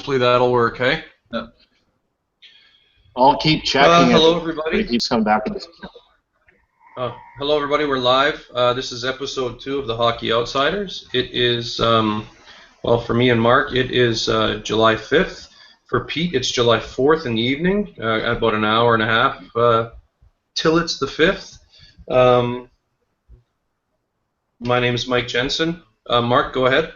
Hopefully that'll work, hey? Yeah. I'll keep checking. Hello, everybody. It keeps coming back to this. Hello, everybody. We're live. This is episode 2 of the Hockey Outsiders. It is, well, for me and Mark, it is July 5th. For Pete, it's July 4th in the evening, about an hour and a half till it's the 5th. My name is Mike Jensen. Mark, go ahead.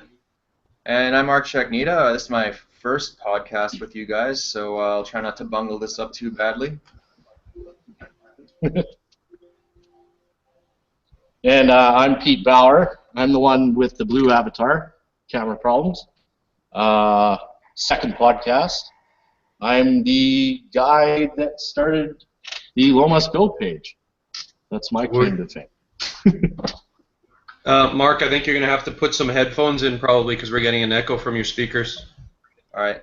And I'm Marc Shagnita. This is my first podcast with you guys, so I'll try not to bungle this up too badly. And I'm Pete Bauer. I'm the one with the blue avatar, camera problems. Second podcast. I'm the guy that started the Lomas Go page. That's my claim to fame. Mark, I think you're going to have to put some headphones in probably because we're getting an echo from your speakers. All right.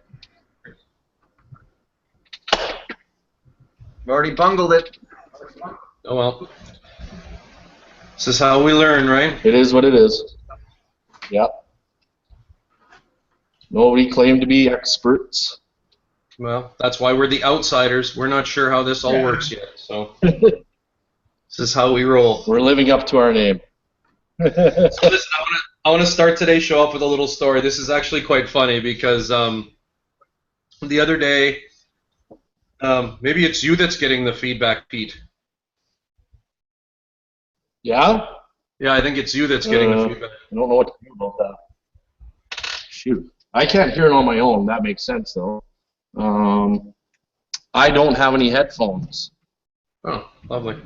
I've already bungled it. Oh, well. This is how we learn, right? It is what it is. Yep. Nobody claimed to be experts. Well, that's why we're the outsiders. We're not sure how this all works yet, so this is how we roll. We're living up to our name. So listen, I want to start today's show off with a little story. This is actually quite funny because the other day, maybe it's you that's getting the feedback, Pete. Yeah? Yeah, I think it's you that's getting the feedback. I don't know what to do about that. Shoot. I can't hear it on my own. That makes sense, though. I don't have any headphones. Oh, lovely.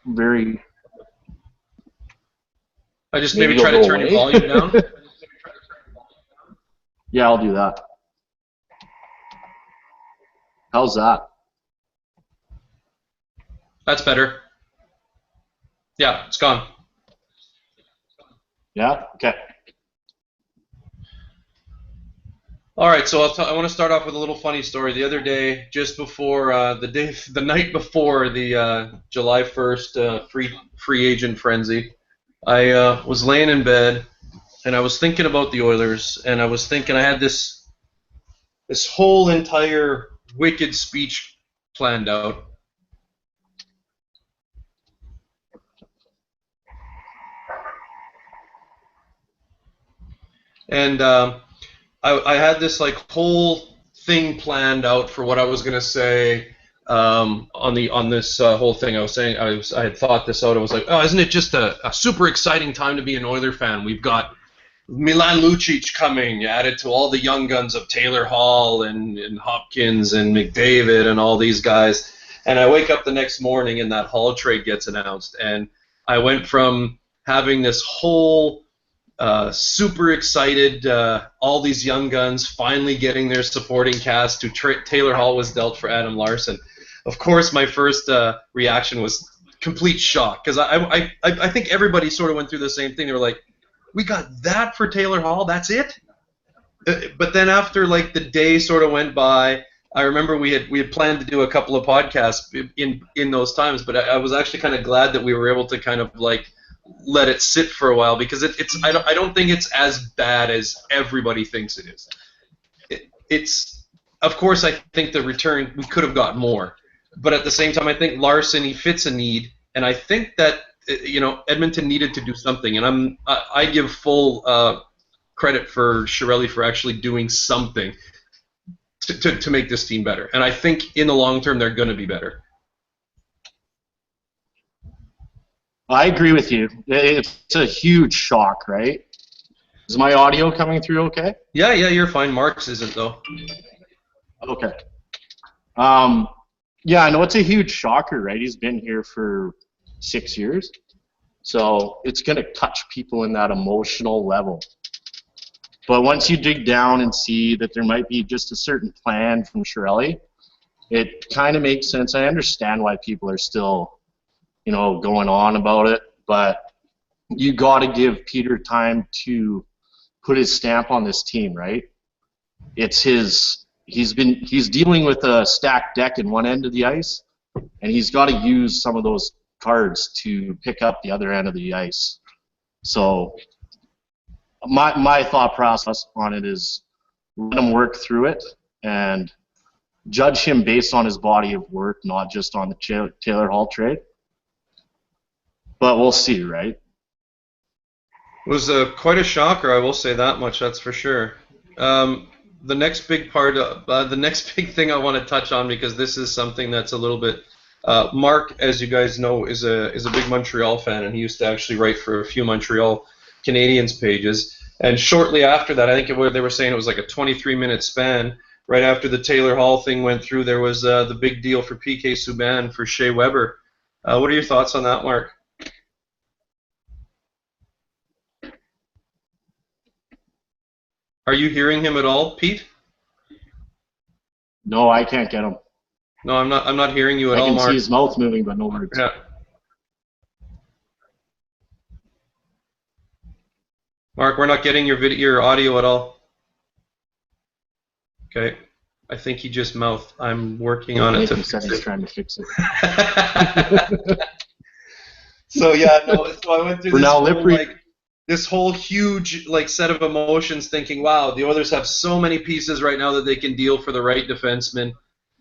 Very... I just maybe try to turn your volume down. Yeah, I'll do that. How's that? That's better. Yeah, it's gone. Yeah? Okay. All right, so I want to start off with a little funny story. The other day, just before the night before the July 1st free agent frenzy, I was laying in bed and I was thinking about the Oilers, and I was thinking I had this whole entire wicked speech planned out. And I had this like whole thing planned out for what I was gonna say on this whole thing. I was saying I had thought this out. I was like, oh, isn't it just a super exciting time to be an Oiler fan? We've got Milan Lucic coming, added to all the young guns of Taylor Hall and Hopkins and McDavid and all these guys. And I wake up the next morning and that Hall trade gets announced, and I went from having this whole super excited, all these young guns finally getting their supporting cast to Taylor Hall was dealt for Adam Larsson. Of course, my first reaction was complete shock, because I think everybody sort of went through the same thing. They were like, we got that for Taylor Hall? That's it? But then after like the day sort of went by, I remember we had planned to do a couple of podcasts in those times, but I was actually kind of glad that we were able to kind of like let it sit for a while, because I don't think it's as bad as everybody thinks it is. It's of course I think the return, we could have got more, but at the same time I think Larsson, he fits a need, and I think that Edmonton needed to do something, and I give full credit for Chiarelli for actually doing something to make this team better, and I think in the long term they're going to be better. I agree with you. It's a huge shock, right? Is my audio coming through okay? Yeah, you're fine. Mark's isn't, though. Okay. Yeah, I know it's a huge shocker, right? He's been here for 6 years. So it's going to touch people in that emotional level. But once you dig down and see that there might be just a certain plan from Chiarelli, it kind of makes sense. I understand why people are still going on about it, but you got to give Peter time to put his stamp on this team, right? It's he's dealing with a stacked deck in one end of the ice, and he's got to use some of those cards to pick up the other end of the ice. So my thought process on it is let him work through it, and judge him based on his body of work, not just on the Taylor Hall trade. But we'll see, right? It was quite a shocker, I will say that much. That's for sure. The next big the next big thing I want to touch on, because this is something that's a little bit. Marc, as you guys know, is a big Montreal fan, and he used to actually write for a few Montreal Canadiens pages. And shortly after that, I think they were saying it was like a 23-minute span. Right after the Taylor Hall thing went through, there was the big deal for PK Subban for Shea Weber. What are your thoughts on that, Marc? Are you hearing him at all, Pete? No, I can't get him. No, I'm not. I'm not hearing you at all, Marc. I can see his mouth moving, but no words. Yeah. Marc, we're not getting your audio at all. Okay. I think he just mouthed. I'm working on it. He said he's trying to fix it. So yeah, no. So I went through this whole huge set of emotions, thinking, wow, the Oilers have so many pieces right now that they can deal for the right defenseman.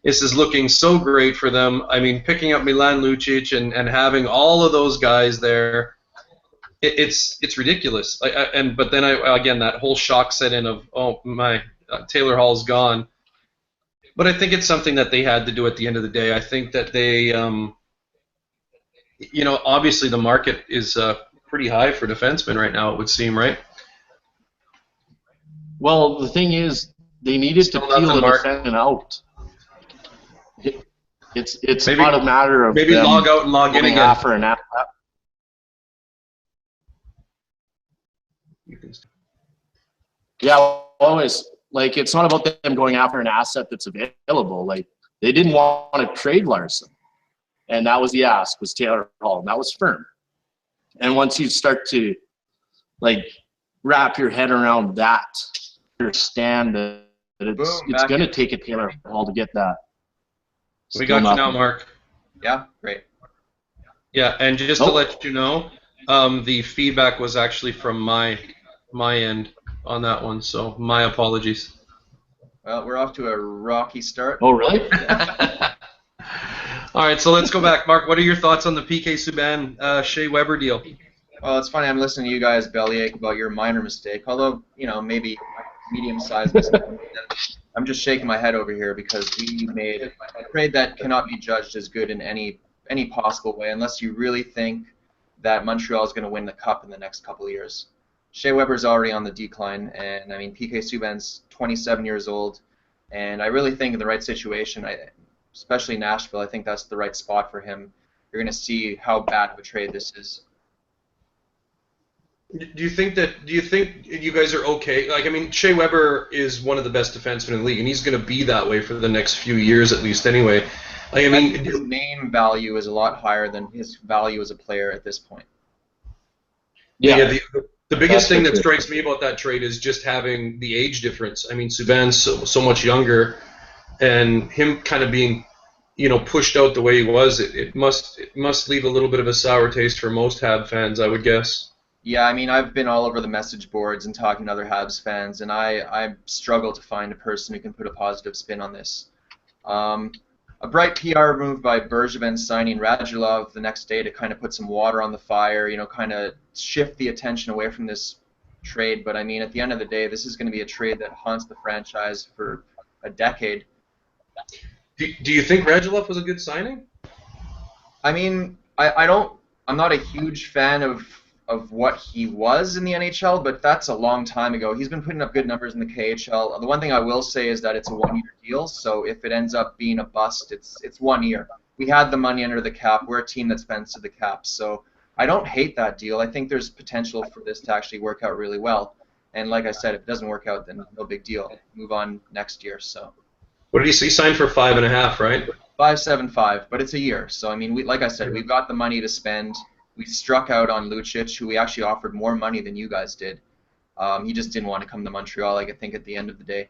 This is looking so great for them. I mean, picking up Milan Lucic and having all of those guys there, it's ridiculous. But then again, that whole shock set in of, oh my, Taylor Hall's gone. But I think it's something that they had to do at the end of the day. I think that they, obviously the market is pretty high for defensemen right now, it would seem, right? Well, the thing is, they needed to peel the defenseman out. It's maybe, not a matter of maybe log out and log in again. After an yeah, always. It's not about them going after an asset that's available. They didn't want to trade Larson, and that was the ask, was Taylor Hall, and that was firm. And once you start to wrap your head around that, understand that it's going to take a Taylor Hall to get that. We got you now, Marc. Yeah, great. Yeah, and just to let you know, the feedback was actually from my end on that one, so my apologies. Well, we're off to a rocky start. Oh, really? All right, so let's go back. Marc, what are your thoughts on the PK Subban Shea Weber deal? Well, it's funny. I'm listening to you guys bellyache about your minor mistake, although, maybe medium-sized mistake. I'm just shaking my head over here because we made a trade that cannot be judged as good in any possible way unless you really think that Montreal is going to win the Cup in the next couple of years. Shea Weber's already on the decline, and I mean PK Subban's 27 years old, and I really think in the right situation, especially Nashville, I think that's the right spot for him. You're going to see how bad of a trade this is. Do you think you guys are okay? Shea Weber is one of the best defensemen in the league, and he's going to be that way for the next few years at least anyway. His name value is a lot higher than his value as a player at this point. Yeah, the biggest thing that strikes me about that trade is just having the age difference. I mean, Subban's so much younger, and him kind of being, pushed out the way he was, it must leave a little bit of a sour taste for most Hab fans, I would guess. Yeah, I've been all over the message boards and talking to other Habs fans, and I struggle to find a person who can put a positive spin on this. A bright PR move by Bergevin signing Radulov the next day to kind of put some water on the fire, kind of shift the attention away from this trade. But at the end of the day, this is going to be a trade that haunts the franchise for a decade. Do you think Radulov was a good signing? I'm not a huge fan of what he was in the NHL, but that's a long time ago. He's been putting up good numbers in the KHL. The one thing I will say is that it's a one-year deal, so if it ends up being a bust, it's 1 year. We had the money under the cap. We're a team that spends to the cap, so I don't hate that deal. I think there's potential for this to actually work out really well. And like I said, if it doesn't work out, then no big deal. Move on next year. So. What did he say? He signed for 5.5, right? 5.75, but it's a year. So like I said, we've got the money to spend. We struck out on Lucic, who we actually offered more money than you guys did. He just didn't want to come to Montreal, I think, at the end of the day.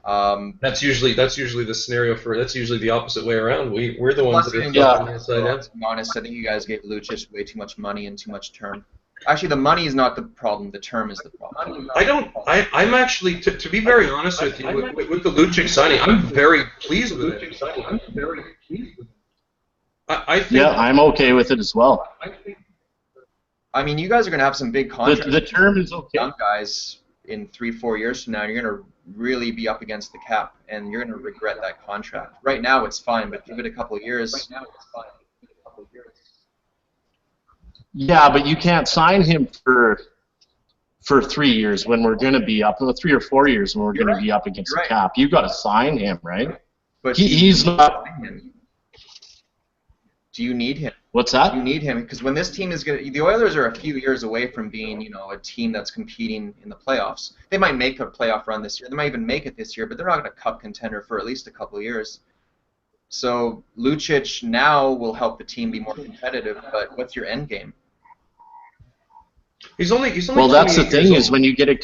That's usually the scenario that's usually the opposite way around. We're the ones that are on the inside. To be honest, I think you guys gave Lucic way too much money and too much term. Actually, the money is not the problem. The term is the problem. I'm actually, to be very honest with you, with the Lucic signing, I'm very pleased with it. I think. Yeah, I'm okay with it as well. I mean, you guys are going to have some big contracts. The term is okay. Young guys in 3-4 years from now, you're going to really be up against the cap, and you're going to regret that contract. Right now, it's fine, but give it a couple of years. Yeah, but you can't sign him for 3 years when we're going to be up, 3 or 4 years when we're going to be up against the cap. You've got to sign him, right? But he's not. Do you need him? What's that? You need him because when this team is going to, the Oilers are a few years away from being, a team that's competing in the playoffs. They might make a playoff run this year. They might even make it this year, but they're not going to cup contender for at least a couple of years. So Lucic now will help the team be more competitive, but what's your end game? He's only. Well, that's the thing is when you get a.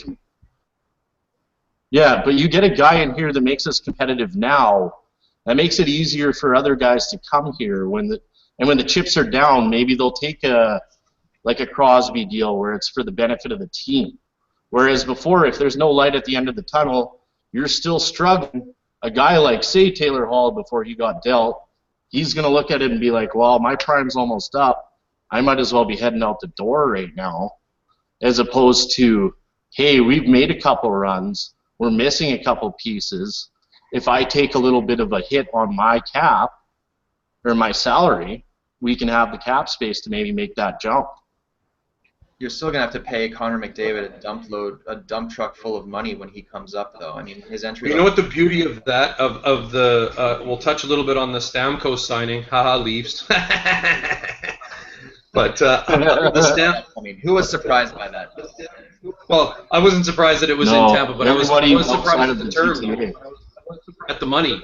Yeah, but you get a guy in here that makes us competitive now. That makes it easier for other guys to come here when the chips are down. Maybe they'll take a Crosby deal where it's for the benefit of the team. Whereas before, if there's no light at the end of the tunnel, you're still struggling. A guy like, say, Taylor Hall, before he got dealt, he's going to look at it and be like, well, my prime's almost up. I might as well be heading out the door right now, as opposed to, hey, we've made a couple runs. We're missing a couple pieces. If I take a little bit of a hit on my cap or my salary, we can have the cap space to maybe make that jump. You're still gonna have to pay Connor McDavid a dump truck full of money when he comes up, though. I mean, his entry. You know what the beauty of that of the we'll touch a little bit on the Stamkos signing. Haha, Leafs. But I mean, who was surprised by that? Well, I wasn't surprised that it was in Tampa, but I was surprised at the term, at the money.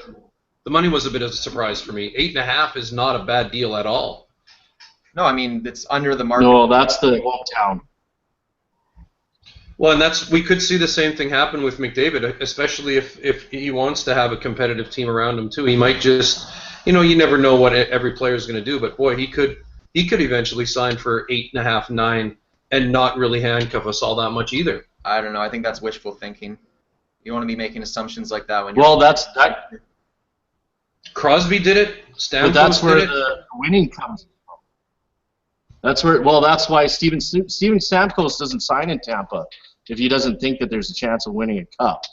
The money was a bit of a surprise for me. 8.5 is not a bad deal at all. No, I mean it's under the market. No, that's the hometown. Well, and we could see the same thing happen with McDavid, especially if he wants to have a competitive team around him too. He might just, you never know what every player is going to do, but boy, he could eventually sign for 8.5, 9, and not really handcuff us all that much either. I don't know. I think that's wishful thinking. You want to be making assumptions like that when you're. Well, that. Crosby did it. Stamkos but that's where did the winning comes from. That's where. Well, that's why Steven Stamkos doesn't sign in Tampa if he doesn't think that there's a chance of winning a cup,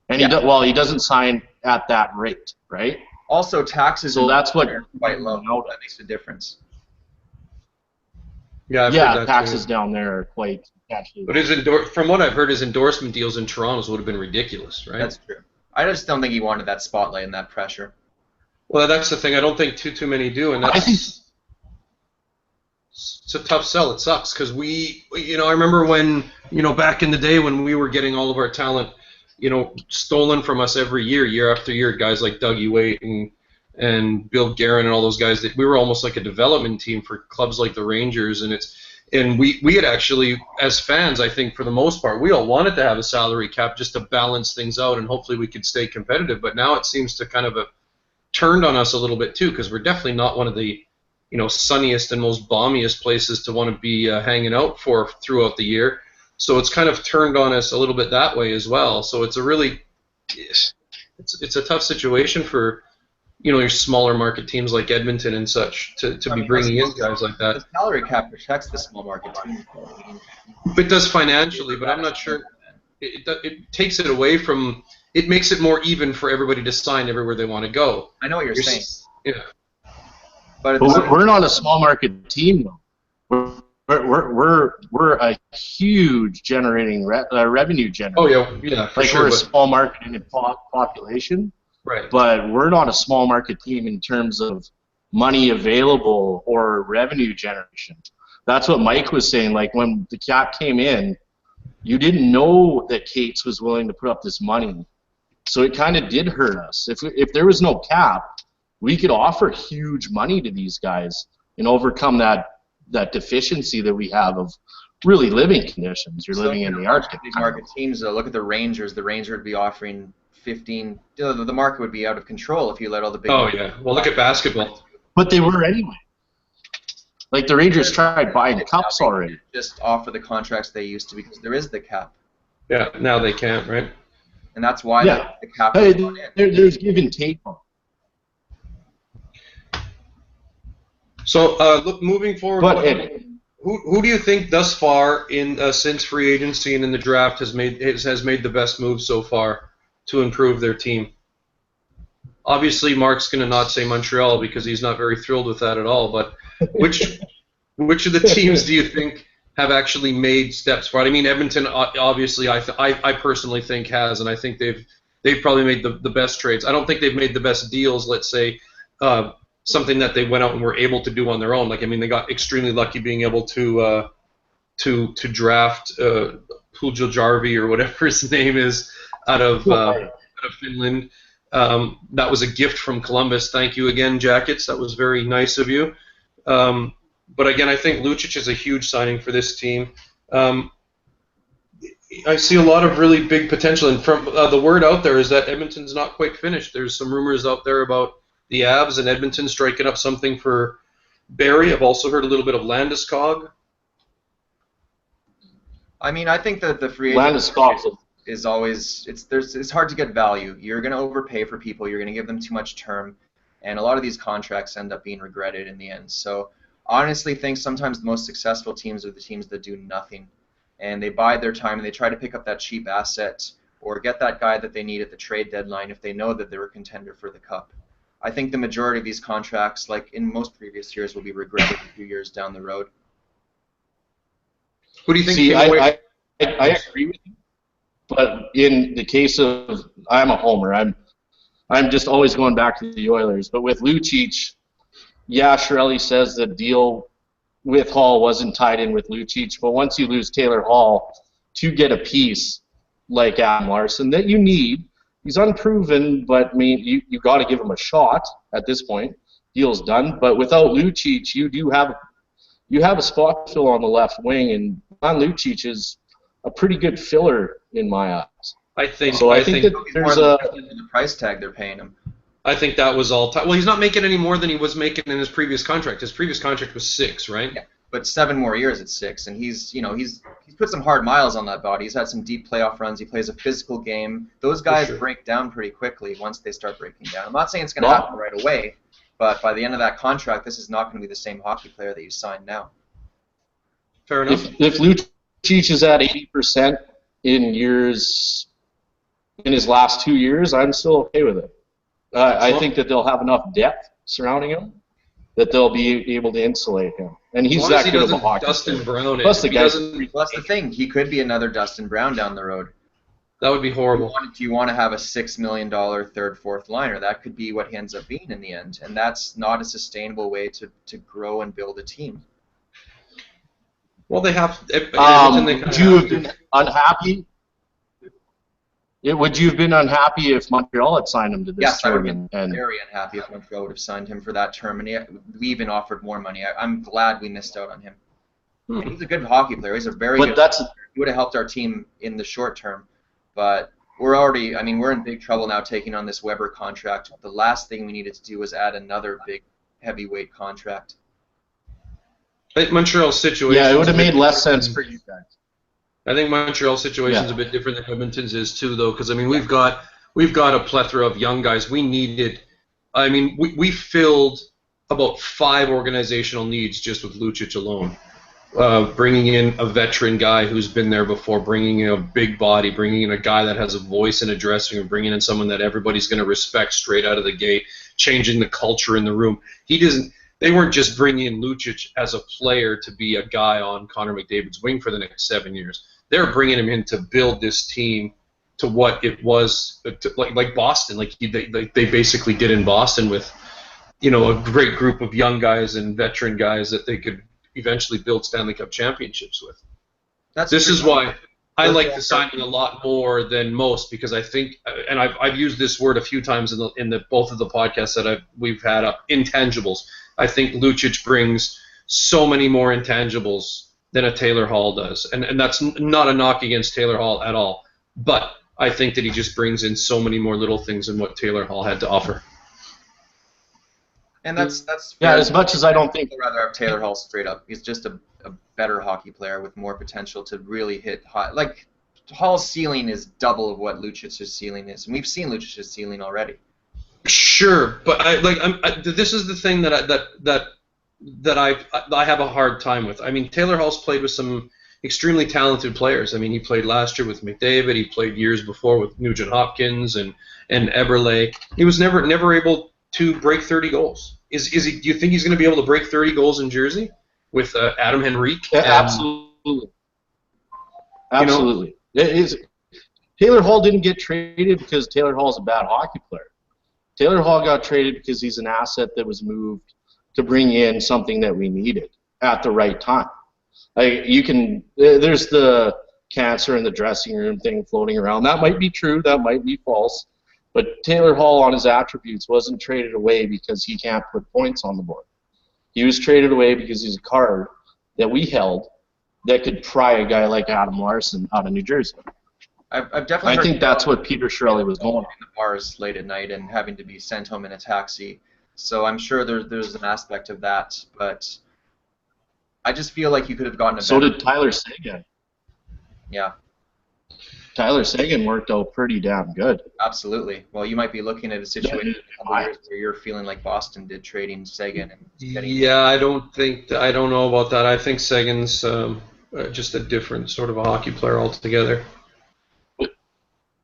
and he doesn't sign at that rate, right? Also, taxes. So that's what quite low. That makes a difference. Yeah, taxes down there are quite. But from what I've heard, his endorsement deals in Toronto would have been ridiculous, right? That's true. I just don't think he wanted that spotlight and that pressure. Well, that's the thing. I don't think too many do, and it's a tough sell. It sucks because I remember when, back in the day when we were getting all of our talent, stolen from us every year after year. Guys like Dougie Waite and Bill Guerin and all those guys, that we were almost like a development team for clubs like the Rangers, and we had actually, as fans, I think for the most part, we all wanted to have a salary cap just to balance things out, and hopefully we could stay competitive. But now it seems to kind of have turned on us a little bit too, because we're definitely not one of the sunniest and most balmiest places to want to be hanging out for throughout the year. So it's kind of turned on us a little bit that way as well. So it's a tough situation for your smaller market teams like Edmonton and such to be bringing in guys like that. The salary cap protects the small market teams. It does financially, but I'm not sure. It takes it away from. It makes it more even for everybody to sign everywhere they want to go. I know what you're saying. Yeah. But we're not a small market team though. We're a huge generating revenue generator. Oh yeah. Like sure, we're a small market in population. Right. But we're not a small market team in terms of money available or revenue generation. That's what Mike was saying. Like when the cap came in, you didn't know that Cates was willing to put up this money. So it kind of did hurt us. If there was no cap, we could offer huge money to these guys and overcome that deficiency that we have of really living conditions. You're living in the Arctic. These market teams, though, look at the Rangers. The Rangers would be offering 15. The market would be out of control if you let all the big. Oh yeah. Well, look at basketball. But they were anyway. Like the Rangers tried buying cups already. Just offer the contracts they used to because there is the cap. Yeah, now they can't, right? And that's why Yeah. the cap Hey, was brought in. there's give and take. So, look, moving forward, But who do you think thus far in since free agency and in the draft has made the best move so far to improve their team? Obviously, Marc's going to not say Montreal because he's not very thrilled with that at all. But which of the teams do you think have actually made steps forward? I mean, Edmonton obviously I personally think has, and I think they've probably made the best trades. I don't think they've made the best deals. Let's say something that they went out and were able to do on their own. Like, I mean, they got extremely lucky being able to draft Puljujärvi or whatever his name is out of Finland. That was a gift from Columbus. Thank you again, Jackets. That was very nice of you. But again, I think Lucic is a huge signing for this team. I see a lot of really big potential, and from the word out there is that Edmonton's not quite finished. There's some rumors out there about the Avs and Edmonton striking up something for Barrie. I've also heard a little bit of Landeskog. I mean, I think that the free agent is always it's hard to get value. You're going to overpay for people. You're going to give them too much term, and a lot of these contracts end up being regretted in the end. So, honestly, think sometimes the most successful teams are the teams that do nothing, and they bide their time and they try to pick up that cheap asset or get that guy that they need at the trade deadline if they know that they're a contender for the cup. I think the majority of these contracts, like in most previous years, will be regretted a few years down the road. Who do you think? See, I agree with you, but in the case of I'm a homer. I'm just always going back to the Oilers. But with Lucic, yeah, Chiarelli says the deal with Hall wasn't tied in with Lucic, but once you lose Taylor Hall to get a piece like Adam Larson that you need. He's unproven, but I mean, you got to give him a shot at this point. Deal's done, but without Lucic, you have a spot to fill on the left wing, and Milan Lucic is a pretty good filler in my eyes. I think that there's the price tag they're paying him. I think that was all. Well, he's not making any more than he was making in his previous contract. His previous contract was 6, right? Yeah, but 7 more years at 6, and he's put some hard miles on that body. He's had some deep playoff runs. He plays a physical game. Those guys break down pretty quickly once they start breaking down. I'm not saying it's going to happen right away, but by the end of that contract, this is not going to be the same hockey player that you signed now. Fair enough. If Lucic is at 80% in his last 2 years, I'm still okay with it. I think that they'll have enough depth surrounding him that they'll be able to insulate him. And he's that good of a hockey Dustin Brown. Plus the that's the thing. He could be another Dustin Brown down the road. That would be horrible. Do you want to have a $6 million third, fourth liner? That could be what he ends up being in the end, and that's not a sustainable way to grow and build a team. Well, they have. Would you have been unhappy? Would you have been unhappy if Montreal had signed him to this term? Yes, I would have been very unhappy if Montreal would have signed him for that term, and we even offered more money. I'm glad we missed out on him. And he's a good hockey player. He's a very good player. He would have helped our team in the short term, but we're in big trouble now taking on this Weber contract. The last thing we needed to do was add another big heavyweight contract. I think Montreal's situation. Yeah, it would have made less sense for you guys. I think Montreal's situation is a bit different than Edmonton's is too, though, because I mean we've got a plethora of young guys. We filled about 5 organizational needs just with Lucic alone. Bringing in a veteran guy who's been there before, bringing in a big body, bringing in a guy that has a voice in a dressing room, bringing in someone that everybody's going to respect straight out of the gate, changing the culture in the room. They weren't just bringing in Lucic as a player to be a guy on Connor McDavid's wing for the next 7 years. They're bringing him in to build this team to what it was, like Boston, like they basically did in Boston with, a great group of young guys and veteran guys that they could eventually build Stanley Cup championships with. This is why I like the signing a lot more than most, because I think, and I've used this word a few times in both of the podcasts that we've had up, intangibles. I think Lucic brings so many more intangibles than a Taylor Hall does. And that's not a knock against Taylor Hall at all. But I think that he just brings in so many more little things than what Taylor Hall had to offer. And that's Yeah, fair. as much as I don't think. I'd rather have Taylor Hall straight up. He's just a better hockey player with more potential to really hit high. Like Hall's ceiling is double of what Lucic's ceiling is, and we've seen Lucic's ceiling already. Sure, but this is the thing that I have a hard time with. I mean, Taylor Hall's played with some extremely talented players. I mean, he played last year with McDavid. He played years before with Nugent Hopkins and Eberle. He was never able to break 30 goals. Is he? Do you think he's going to be able to break 30 goals in Jersey with Adam Henrique? Yeah, absolutely. Absolutely. Taylor Hall didn't get traded because Taylor Hall's a bad hockey player. Taylor Hall got traded because he's an asset that was moved to bring in something that we needed at the right time. Like there's the cancer in the dressing room thing floating around. That might be true. That might be false. But Taylor Hall, on his attributes, wasn't traded away because he can't put points on the board. He was traded away because he's a card that we held that could pry a guy like Adam Larson out of New Jersey. I've definitely. I think that's what Peter Shirley was going on. In the bars late at night and having to be sent home in a taxi. So I'm sure there's an aspect of that, but I just feel like you could have gotten a So better. did Tyler Seguin. Yeah. Tyler Seguin worked out pretty damn good. Absolutely. Well, you might be looking at a situation where you're feeling like Boston did trading Seguin and getting. Yeah, I don't know about that. I think Seguin's just a different sort of a hockey player altogether.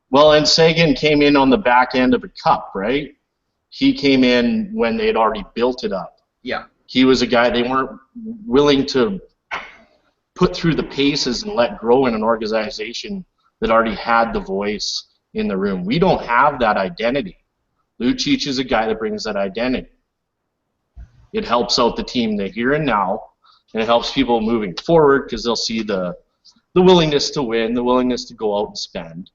Well, and Seguin came in on the back end of a cup, right? He came in when they had already built it up. Yeah. He was a guy they weren't willing to put through the paces and let grow in an organization that already had the voice in the room. We don't have that identity. Lucic is a guy that brings that identity. It helps out the team the here and now, and it helps people moving forward because they'll see the willingness to win, the willingness to go out and spend.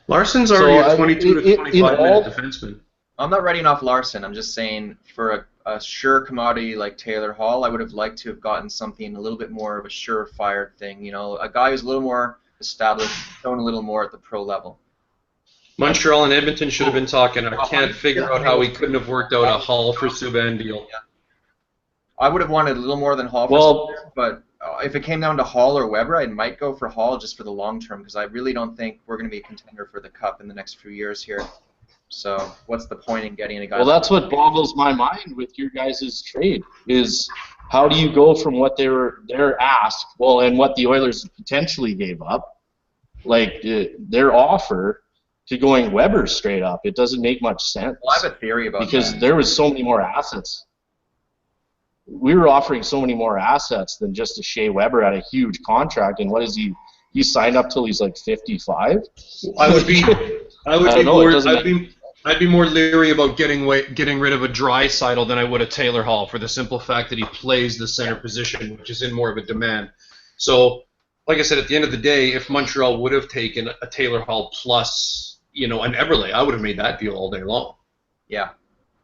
Larson's already a 22 to 25 minute defenseman. I'm not writing off Larson. I'm just saying for a sure commodity like Taylor Hall, I would have liked to have gotten something a little bit more of a surefire thing. You know, a guy who's a little more established, shown a little more at the pro level. Montreal and Edmonton should have been talking. I can't figure out how we couldn't have worked out a Hall for Subban deal. Yeah. I would have wanted a little more than Hall for Subban, but if it came down to Hall or Weber, I might go for Hall just for the long term because I really don't think we're going to be a contender for the Cup in the next few years here. So what's the point in getting a guy? Well, that's what boggles my mind with your guys' trade is how do you go from what they're asked, well, and what the Oilers potentially gave up, like their offer, to going Weber straight up. It doesn't make much sense. Well, I have a theory about because that. there was so many more assets. We were offering so many more assets than just a Shea Weber at a huge contract, and what is he? He signed up till he's like 55. I'd be more leery about getting rid of a Draisaitl than I would a Taylor Hall for the simple fact that he plays the center position, which is in more of a demand. So, like I said, at the end of the day, if Montreal would have taken a Taylor Hall plus, an Eberle, I would have made that deal all day long. Yeah.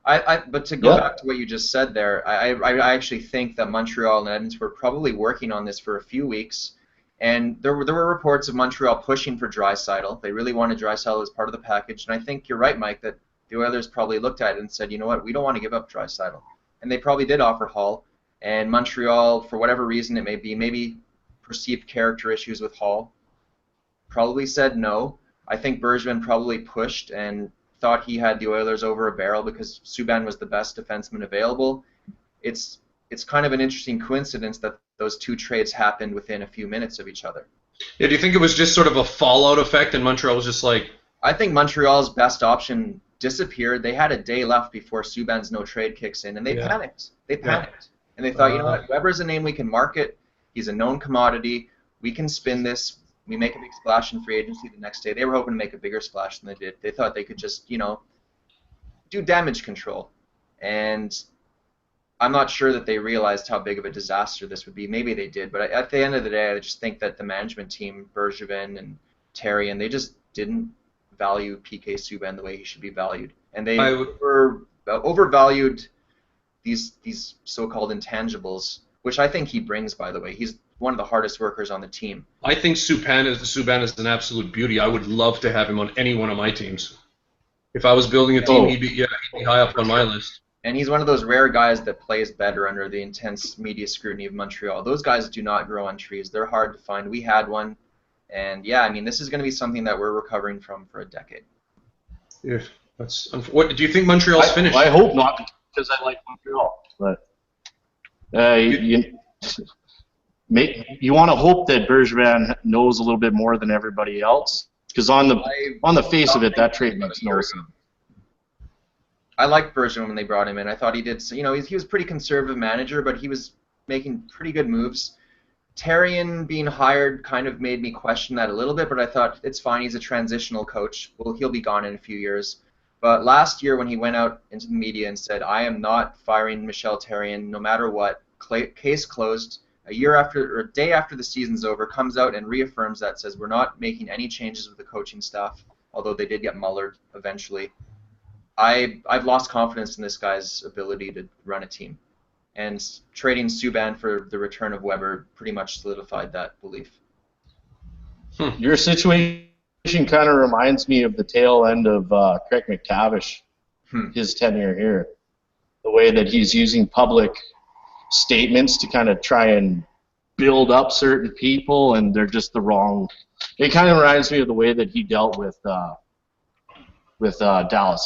But to go back to what you just said there, I actually think that Montreal and Edmonton were probably working on this for a few weeks, and there were reports of Montreal pushing for Draisaitl. They really wanted Draisaitl as part of the package, and I think you're right, Mike, that the Oilers probably looked at it and said, you know what, we don't want to give up Draisaitl. And they probably did offer Hall, and Montreal, for whatever reason it may be, maybe perceived character issues with Hall, probably said no. I think Bergevin probably pushed and thought he had the Oilers over a barrel because Subban was the best defenseman available. It's kind of an interesting coincidence that those two trades happened within a few minutes of each other. Yeah, do you think it was just sort of a fallout effect and Montreal was just like... I think Montreal's best option disappeared. They had a day left before Subban's no trade kicks in, and they panicked. They panicked. And they thought, you know what, Weber's a name we can market. He's a known commodity. We can spin this. We make a big splash in free agency the next day. They were hoping to make a bigger splash than they did. They thought they could just, do damage control. And I'm not sure that they realized how big of a disaster this would be. Maybe they did, but at the end of the day, I just think that the management team, Bergevin and Terry, and they just didn't value PK Subban the way he should be valued. And they overvalued these so-called intangibles, which I think he brings, by the way. He's one of the hardest workers on the team. I think Subban is an absolute beauty. I would love to have him on any one of my teams. If I was building a team, he'd be high up on my list. And he's one of those rare guys that plays better under the intense media scrutiny of Montreal. Those guys do not grow on trees. They're hard to find. We had one. And yeah, I mean, this is going to be something that we're recovering from for a decade. Yeah, what do you think Montreal's finished? I hope not, because I like Montreal. But you want to hope that Bergevin knows a little bit more than everybody else, because on the face of it, that trade makes no sense. I liked Bergevin when they brought him in. I thought he did. You know, he was a pretty conservative manager, but he was making pretty good moves. Therrien being hired kind of made me question that a little bit, but I thought it's fine. He's a transitional coach. Well, he'll be gone in a few years. But last year when he went out into the media and said, I am not firing Michel Therrien no matter what, case closed, a day after the season's over, comes out and reaffirms that, says we're not making any changes with the coaching staff, although they did get mullered eventually. I've lost confidence in this guy's ability to run a team. And trading Subban for the return of Weber pretty much solidified that belief. Your situation kind of reminds me of the tail end of Craig McTavish, his tenure here. The way that he's using public statements to kind of try and build up certain people, and they're just the wrong. It kind of reminds me of the way that he dealt with Dallas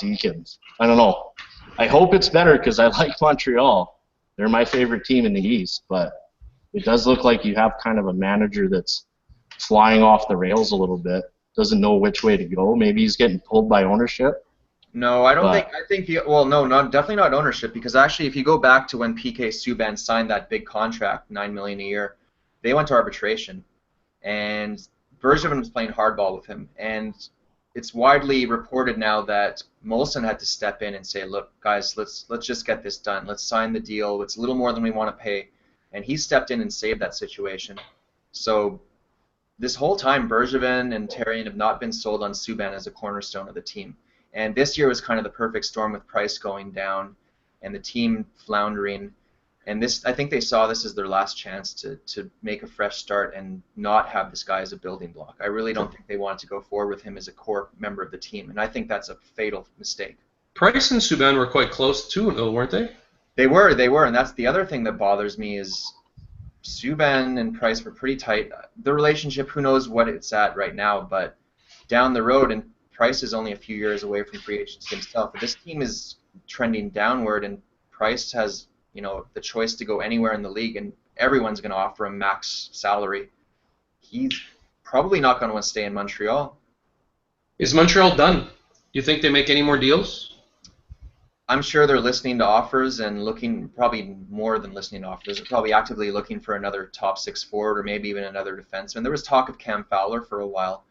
Eakins. I don't know. I hope it's better because I like Montreal. They're my favorite team in the East, but it does look like you have kind of a manager that's flying off the rails a little bit, doesn't know which way to go. Maybe he's getting pulled by ownership. No, I don't think. I think. Definitely not ownership, because actually, if you go back to when PK Subban signed that big contract, $9 million a year, they went to arbitration, and Bergevin was playing hardball with him, and it's widely reported now that Molson had to step in and say, look, guys, let's just get this done. Let's sign the deal. It's a little more than we want to pay. And he stepped in and saved that situation. So this whole time, Bergevin and Therrien have not been sold on Subban as a cornerstone of the team. And this year was kind of the perfect storm with Price going down and the team floundering. And I think they saw this as their last chance to make a fresh start and not have this guy as a building block. I really don't think they wanted to go forward with him as a core member of the team, and I think that's a fatal mistake. Price and Subban were quite close too, though, weren't they? They were, and that's the other thing that bothers me is Subban and Price were pretty tight. The relationship, who knows what it's at right now, but down the road, and Price is only a few years away from free agency himself. But this team is trending downward, and Price has the choice to go anywhere in the league, and everyone's going to offer him max salary. He's probably not going to want to stay in Montreal. Is Montreal done? Do you think they make any more deals? I'm sure they're listening to offers and looking, probably more than listening to offers. They're probably actively looking for another top six forward or maybe even another defenseman. There was talk of Cam Fowler for a while,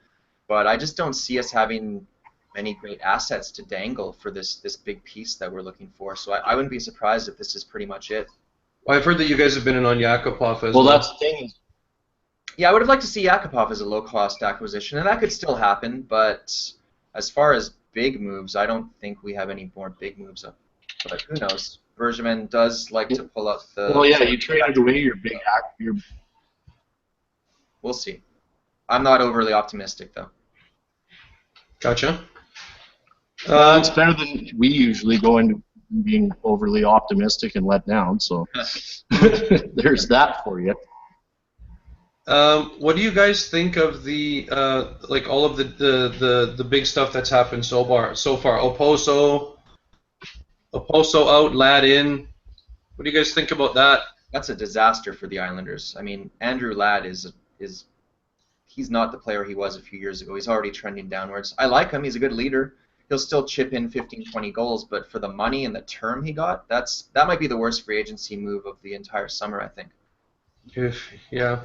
but I just don't see us having many great assets to dangle for this big piece that we're looking for. So I wouldn't be surprised if this is pretty much it. Well, I've heard that you guys have been in on Yakupov as well. Well, that's the thing. Yeah, I would have liked to see Yakupov as a low-cost acquisition, and that could still happen, but as far as big moves, I don't think we have any more big moves up. But who knows? Bergevin does like to pull up the... Well, yeah, you traded away your big actor. We'll see. I'm not overly optimistic, though. Gotcha. It's better than we usually go into being overly optimistic and let down, so there's that for you. What do you guys think of the all of the big stuff that's happened so far? Oposo out, Ladd in. What do you guys think about that? That's a disaster for the Islanders. I mean, Andrew Ladd is he's not the player he was a few years ago. He's already trending downwards. I like him. He's a good leader. He'll still chip in 15, 20 goals, but for the money and the term he got, that might be the worst free agency move of the entire summer, I think. Yeah.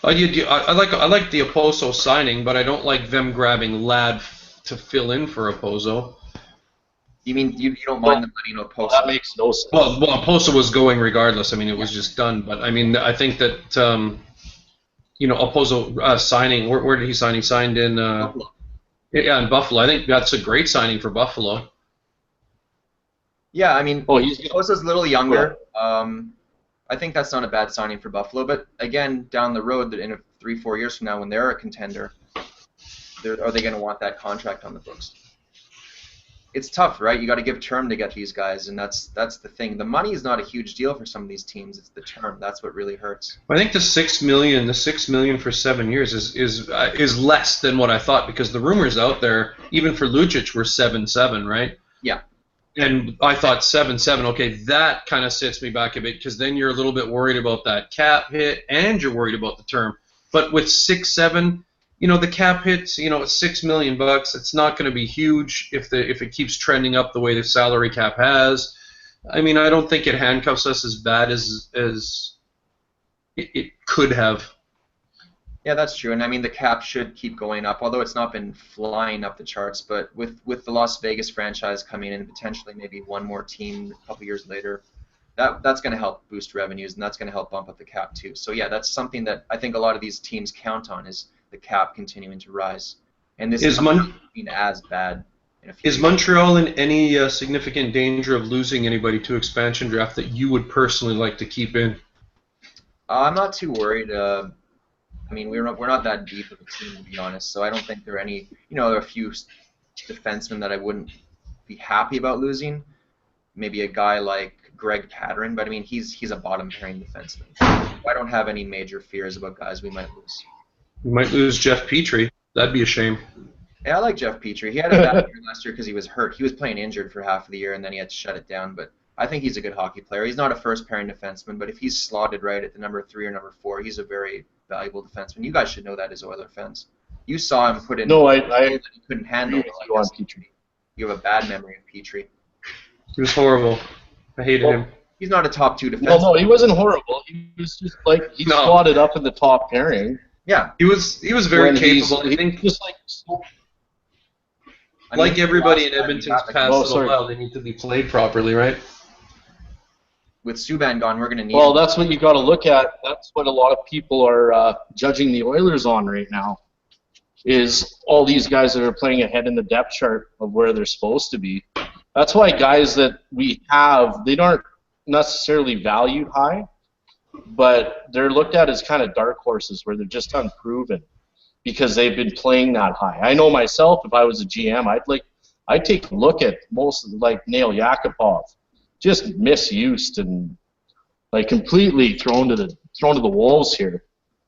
I like the Oposo signing, but I don't like them grabbing Ladd to fill in for Oposo. You mean you don't mind the money in Oposo? That makes no sense. Well, Oposo was going regardless. I mean, it was just done. But I mean, I think that Oposo signing. Where did he sign? He signed in Buffalo. Yeah, in Buffalo. I think that's a great signing for Buffalo. Yeah, I mean, Oposo's a little younger. Cool. I think that's not a bad signing for Buffalo. But again, down the road, in 3-4 years from now, when they're a contender, are they going to want that contract on the books? it's tough, right? You got to give term to get these guys, and that's the thing. The money is not a huge deal for some of these teams. It's the term that's what really hurts. I think the 6 million for 7 years is less than what I thought, because the rumors out there, even for Lucic, were 7-7, right? Yeah. And I thought 7-7. Okay, that kind of sits me back a bit, because then you're a little bit worried about that cap hit, and you're worried about the term. But with 6-7. The cap hits, it's $6 million. It's not going to be huge if it keeps trending up the way the salary cap has. I mean, I don't think it handcuffs us as bad as it could have. Yeah, that's true. And I mean, the cap should keep going up, although it's not been flying up the charts. But with the Las Vegas franchise coming in, and potentially maybe one more team a couple years later, that's going to help boost revenues, and that's going to help bump up the cap too. So yeah, that's something that I think a lot of these teams count on, is the cap continuing to rise. And this is not being as bad in a few years. Montreal in any significant danger of losing anybody to expansion draft that you would personally like to keep in? I'm not too worried. I mean, we're not that deep of a team, to be honest. So I don't think there are any. There are a few defensemen that I wouldn't be happy about losing. Maybe a guy like Greg Patterin, but I mean, he's a bottom pairing defenseman. I don't have any major fears about guys we might lose. We might lose Jeff Petrie. That'd be a shame. Yeah, I like Jeff Petrie. He had a bad year last year because he was hurt. He was playing injured for half of the year, and then he had to shut it down. But I think he's a good hockey player. He's not a first-pairing defenseman, but if he's slotted right at the number 3 or number 4, he's a very valuable defenseman. You guys should know that as Oiler fans. You saw him put in. No, I he couldn't handle it. On Petrie. You have a bad memory of Petrie. He was horrible. I hated him. He's not a top 2 defenseman. No, he wasn't horrible. He was just like he slotted up in the top pairing. Yeah, he was very capable. I think just like everybody in Edmonton's past little while, they need to be played properly, right? With Subban gone, we're going to need. Well, that's what you got to look at. That's what a lot of people are judging the Oilers on right now. Is all these guys that are playing ahead in the depth chart of where they're supposed to be. That's why guys that we have, they aren't necessarily valued high, but they're looked at as kind of dark horses where they're just unproven because they've been playing that high. I know myself, if I was a GM, I'd take a look at most like Nail Yakupov, just misused and like completely thrown to the wolves here.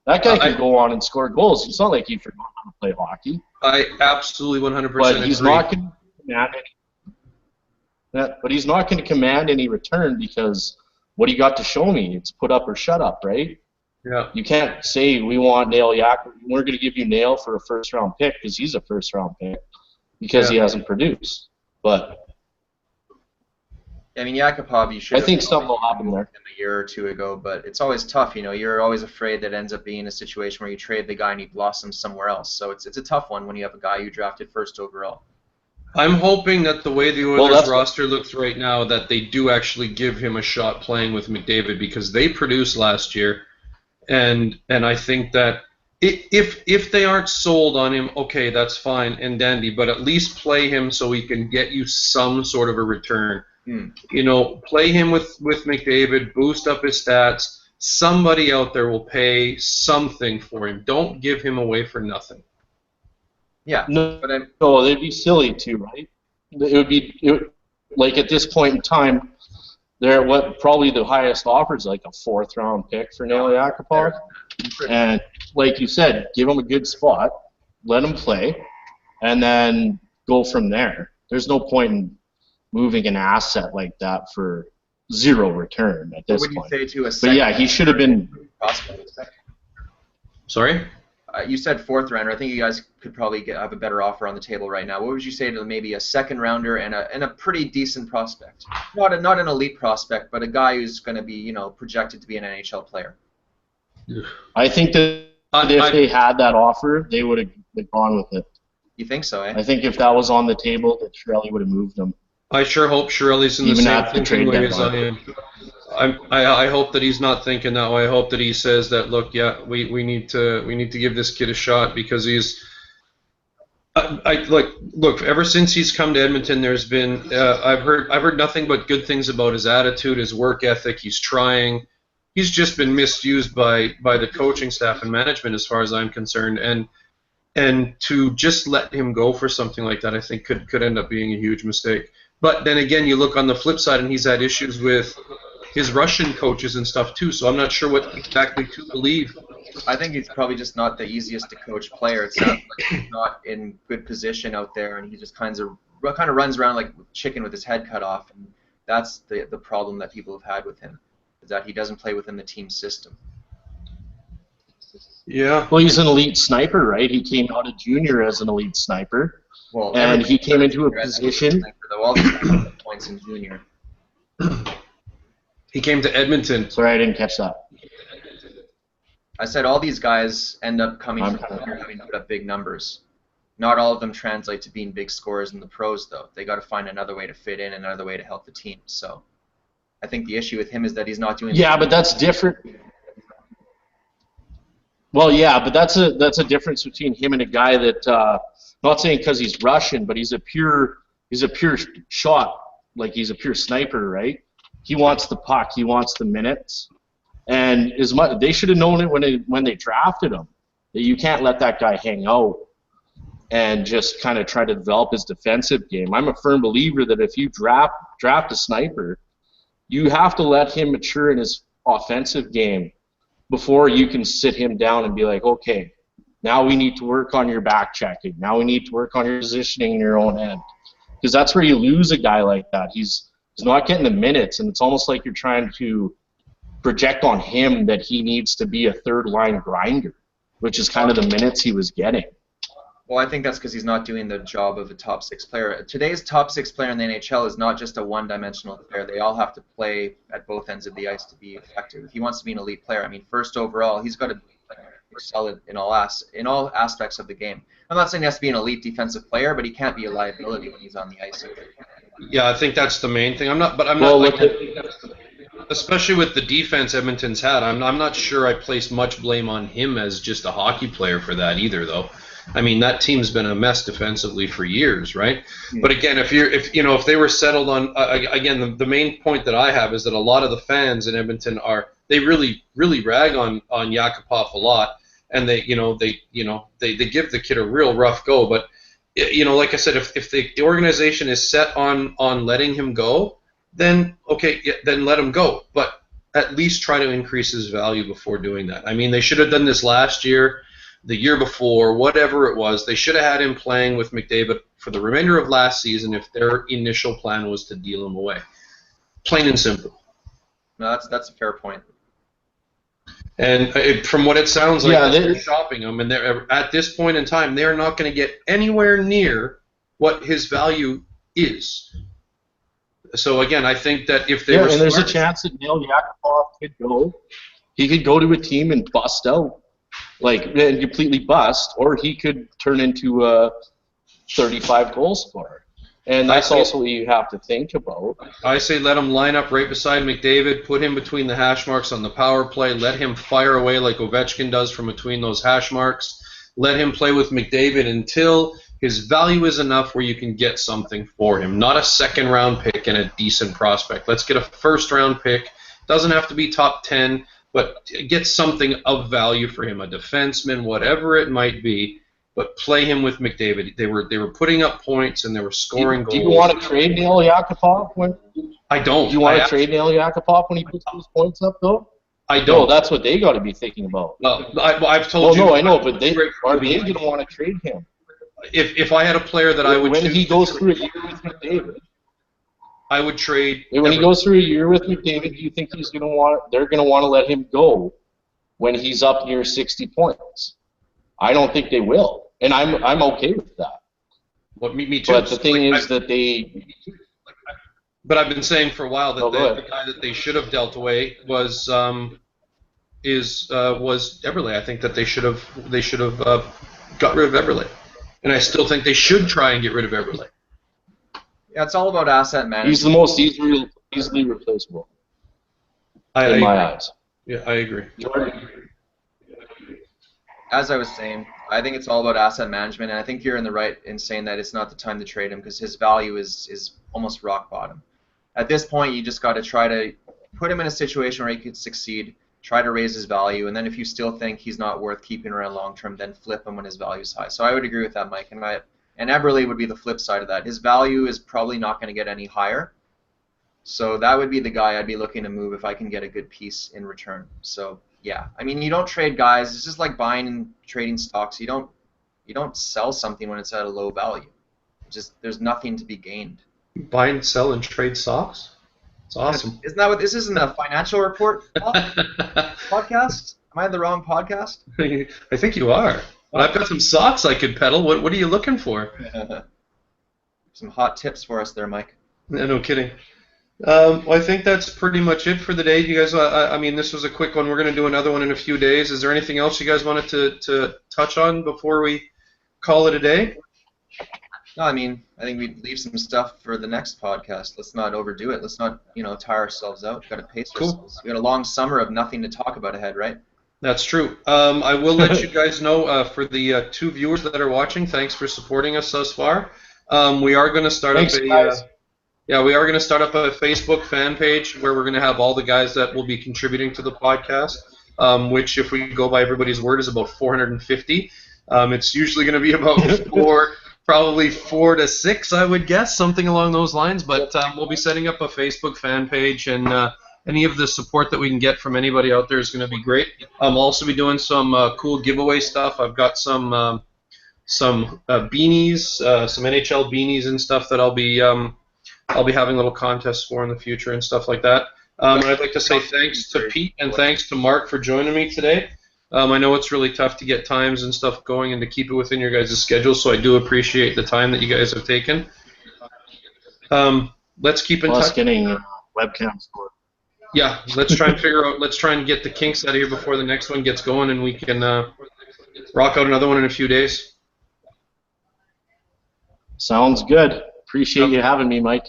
That guy can go on and score goals. It's not like he forgot how to play hockey. I absolutely 100% agree. But he's not going to command any. But he's not going to command any return because what do you got to show me? It's put up or shut up, right? Yeah. You can't say we want Nail Yakupov. We're going to give you Nail for a first-round pick because he's a first-round pick because he hasn't produced. But I mean, Yakupov, you should. I think something will happen there. A year or two ago, but it's always tough. You're always afraid that it ends up being a situation where you trade the guy and he blossoms somewhere else. So it's a tough one when you have a guy you drafted first overall. I'm hoping that the way the Oilers roster looks right now, that they do actually give him a shot playing with McDavid, because they produced last year, and I think that if they aren't sold on him, okay, that's fine and dandy, but at least play him so he can get you some sort of a return. Play him with McDavid, boost up his stats. Somebody out there will pay something for him. Don't give him away for nothing. Yeah, no, they'd be silly too, right? Like at this point in time, they're probably the highest offer is like a 4th-round pick for Nail Yakupov, and like you said, give him a good spot, let him play, and then go from there. There's no point in moving an asset like that for zero return at this point. What would you say to a but yeah, he should have been. Prospect? Sorry? You said 4th rounder. I think you guys could probably have a better offer on the table right now. What would you say to maybe a 2nd rounder and a pretty decent prospect? Not an elite prospect, but a guy who's going to be projected to be an NHL player. I think that if they had that offer, they would have gone with it. You think so, eh? I think if that was on the table, that Chiarelli would have moved them. I sure hope Chiarelli's in the same thinking way as I am. I hope that he's not thinking that way. I hope that he says that, look, yeah, we need to give this kid a shot, because he's look, ever since he's come to Edmonton, there's been I've heard nothing but good things about his attitude, his work ethic. He's trying. He's just been misused by the coaching staff and management, as far as I'm concerned. And And to just let him go for something like that, I think could end up being a huge mistake. But then again, you look on the flip side, and he's had issues with his Russian coaches and stuff too. So I'm not sure what exactly to believe. I think he's probably just not the easiest to coach player. It sounds like he's not in good position out there, and he just kind of runs around like a chicken with his head cut off. And that's the problem that people have had with him, is that he doesn't play within the team system. Yeah. Well, he's an elite sniper, right? He came out of junior as an elite sniper, and he came into a position. All these guys have points in junior. He came to Edmonton. Sorry, I didn't catch that. I said all these guys end up coming from junior having to put up big numbers. Not all of them translate to being big scorers in the pros, though. They got to find another way to fit in, another way to help the team. So I think the issue with him is that he's not doing. Yeah, but that's different. Well, yeah, but that's a difference between him and a guy that, not saying because he's Russian, but he's a pure shot, like he's a pure sniper, right? He wants the puck, he wants the minutes, and they should have known it when they drafted him, that you can't let that guy hang out and just kind of try to develop his defensive game. I'm a firm believer that if you draft a sniper, you have to let him mature in his offensive game before you can sit him down and be like, okay, now we need to work on your back checking. Now we need to work on your positioning in your own end. Because that's where you lose a guy like that. He's not getting the minutes, and it's almost like you're trying to project on him that he needs to be a third-line grinder, which is kind of the minutes he was getting. Well, I think that's because he's not doing the job of a top six player. Today's top six player in the NHL is not just a one-dimensional player. They all have to play at both ends of the ice to be effective. If he wants to be an elite player, I mean, first overall, he's got to excel in all aspects of the game. I'm not saying he has to be an elite defensive player, but he can't be a liability when he's on the ice. Yeah, I think that's the main thing. I'm not, especially with the defense Edmonton's had. I'm not sure I place much blame on him as just a hockey player for that either, though. I mean, that team's been a mess defensively for years, right? Mm-hmm. But again, if they were settled on again, the main point that I have is that a lot of the fans in Edmonton they really rag on Yakupov a lot, and they give the kid a real rough go. But like I said, if the organization is set on letting him go, then okay, then let him go. But at least try to increase his value before doing that. I mean, they should have done this last year, the year before, whatever it was. They should have had him playing with McDavid for the remainder of last season if their initial plan was to deal him away. Plain and simple. No, that's a fair point. And from what it sounds like, they're shopping him, and they're at this point in time, they're not going to get anywhere near what his value is. So again, I think that if they were and there's a chance that Neil Yakupov could go. He could go to a team and bust out, and completely bust, or he could turn into a 35-goal scorer. And that's also what you have to think about. I say let him line up right beside McDavid, put him between the hash marks on the power play, let him fire away like Ovechkin does from between those hash marks, let him play with McDavid until his value is enough where you can get something for him. Not a second-round pick and a decent prospect. Let's get a first-round pick. Doesn't have to be top 10, but get something of value for him, a defenseman, whatever it might be. But play him with McDavid. They were putting up points and they were scoring goals. Do you want to trade Neil Yakupov I don't. Do you want to trade Neil Yakupov when he puts those points up, though? I don't. No, that's what they got to be thinking about. I've told you. No, I know, but are they going to want to trade him? If I had a player that I would when he goes through a year with McDavid, I would trade. When he goes through a year with McDavid, do you think they're going to want to let him go when he's up near 60 points? I don't think they will. And I'm okay with that. Well, me too. But the thing is that they. But I've been saying for a while that the guy that they should have dealt away was Eberle. I think that they should have got rid of Eberle, and I still think they should try and get rid of Eberle. Yeah, it's all about asset management. He's the most easily replaceable. In my eyes. Yeah, I agree. As I was saying, I think it's all about asset management, and I think you're in the right in saying that it's not the time to trade him because his value is almost rock bottom. At this point, you just got to try to put him in a situation where he could succeed, try to raise his value, and then if you still think he's not worth keeping around long term, then flip him when his value is high. So I would agree with that, Mike. And Eberle would be the flip side of that. His value is probably not going to get any higher. So that would be the guy I'd be looking to move if I can get a good piece in return. So yeah, I mean, you don't trade guys. It's just like buying and trading stocks. You don't sell something when it's at a low value. Just there's nothing to be gained. Buy and sell and trade stocks. It's awesome. Isn't that what this isn't a financial report podcast? Am I in the wrong podcast? I think you are. I've got some socks I could peddle. What are you looking for? Some hot tips for us there, Mike. Yeah, no kidding. Well, I think that's pretty much it for the day. You guys, I mean, this was a quick one. We're going to do another one in a few days. Is there anything else you guys wanted to touch on before we call it a day? No, I mean, I think we leave some stuff for the next podcast. Let's not overdo it. Let's not, tire ourselves out. We've got to pace ourselves. We got a long summer of nothing to talk about ahead, right? That's true. I will let you guys know for the 2 viewers that are watching. Thanks for supporting us thus far. We are going to start up we are going to start up a Facebook fan page where we're going to have all the guys that will be contributing to the podcast, which, if we go by everybody's word, is about 450. It's usually going to be about probably 4 to 6, I would guess, something along those lines. But we'll be setting up a Facebook fan page, and any of the support that we can get from anybody out there is going to be great. I'll also be doing some cool giveaway stuff. I've got some beanies, some NHL beanies and stuff that I'll be having little contests for in the future and stuff like that. And I'd like to say thanks to Pete and thanks to Mark for joining me today. I know it's really tough to get times and stuff going and to keep it within your guys' schedule, so I do appreciate the time that you guys have taken. Let's keep in touch. Getting webcams for. Yeah, let's try and get the kinks out of here before the next one gets going, and we can rock out another one in a few days. Sounds good. Appreciate you having me, Mike.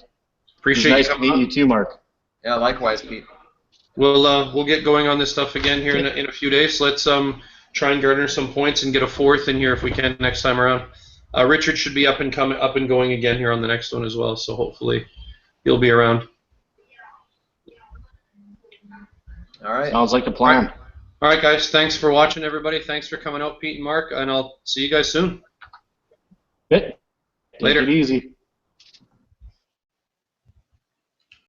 Appreciate nice to meet you too, Mark. Yeah, likewise, Pete. We'll get going on this stuff again here in a few days. Let's try and garner some points and get a 4th in here if we can next time around. Richard should be up and going again here on the next one as well, so hopefully he'll be around. All right. Sounds like a plan. All right, guys. Thanks for watching, everybody. Thanks for coming out, Pete and Mark, and I'll see you guys soon. Good. Later. Take it easy.